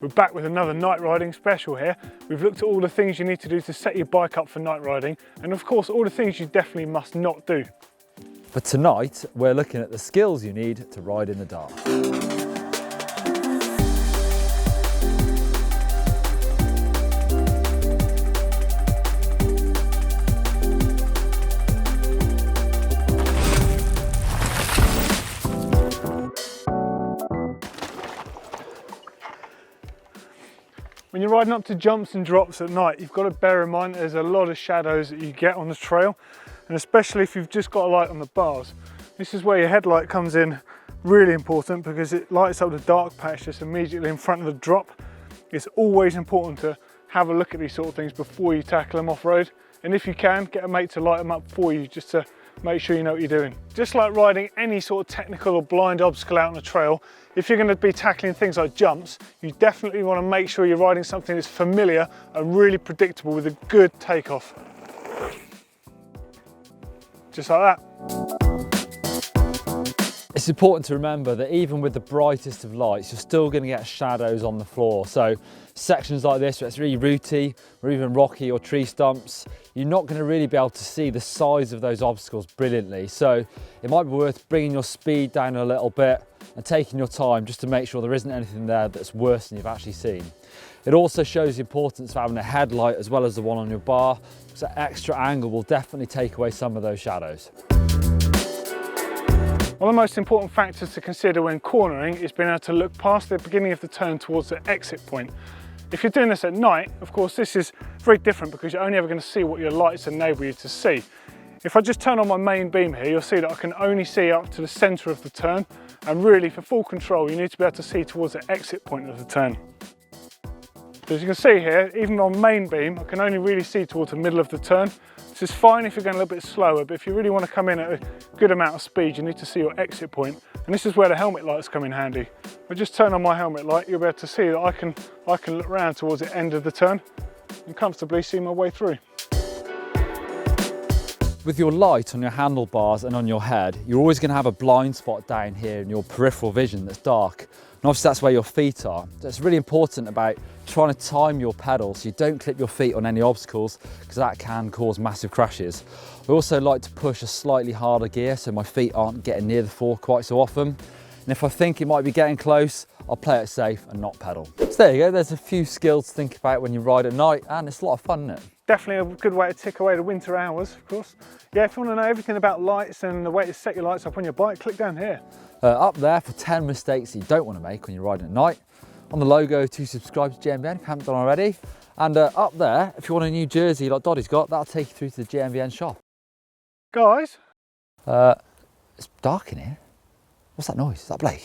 We're back with another night riding special here. We've looked at all the things you need to do to set your bike up for night riding, and of course all the things you definitely must not do. But tonight we're looking at the skills you need to ride in the dark. When you're riding up to jumps and drops at night, you've got to bear in mind there's a lot of shadows that you get on the trail, and especially if you've just got a light on the bars. This is where your headlight comes in really important, because it lights up the dark patch just immediately in front of the drop. It's always important to have a look at these sort of things before you tackle them off-road, and if you can, get a mate to light them up for you just to make sure you know what you're doing. Just like riding any sort of technical or blind obstacle out on the trail, if you're going to be tackling things like jumps, you definitely want to make sure you're riding something that's familiar and really predictable with a good takeoff. Just like that. It's important to remember that even with the brightest of lights, you're still going to get shadows on the floor. So sections like this, where it's really rooty or even rocky or tree stumps, you're not going to really be able to see the size of those obstacles brilliantly. So it might be worth bringing your speed down a little bit and taking your time just to make sure there isn't anything there that's worse than you've actually seen. It also shows the importance of having a headlight as well as the one on your bar, because that extra angle will definitely take away some of those shadows. One of the most important factors to consider when cornering is being able to look past the beginning of the turn towards the exit point. If you're doing this at night, of course, this is very different because you're only ever going to see what your lights enable you to see. If I just turn on my main beam here, you'll see that I can only see up to the centre of the turn, and really for full control you need to be able to see towards the exit point of the turn. So as you can see here, even on main beam, I can only really see towards the middle of the turn. This is fine if you're going a little bit slower, but if you really want to come in at a good amount of speed, you need to see your exit point, and this is where the helmet lights come in handy. If I just turn on my helmet light, you'll be able to see that I can look around towards the end of the turn and comfortably see my way through. With your light on your handlebars and on your head, you're always going to have a blind spot down here in your peripheral vision that's dark. And obviously that's where your feet are. So it's really important about trying to time your pedal so you don't clip your feet on any obstacles, because that can cause massive crashes. I also like to push a slightly harder gear so my feet aren't getting near the floor quite so often. And if I think it might be getting close, I'll play it safe and not pedal. So there you go, there's a few skills to think about when you ride at night, and it's a lot of fun, isn't it? Definitely a good way to tick away the winter hours, of course. Yeah, if you want to know everything about lights and the way to set your lights up on your bike, click down here. Up there for 10 mistakes you don't want to make when you're riding at night. On the logo to subscribe to JMVN if you haven't done already. And up there, if you want a new jersey like Doddy's got, that'll take you through to the JMVN shop. Guys? It's dark in here. What's that noise? Is that Blake?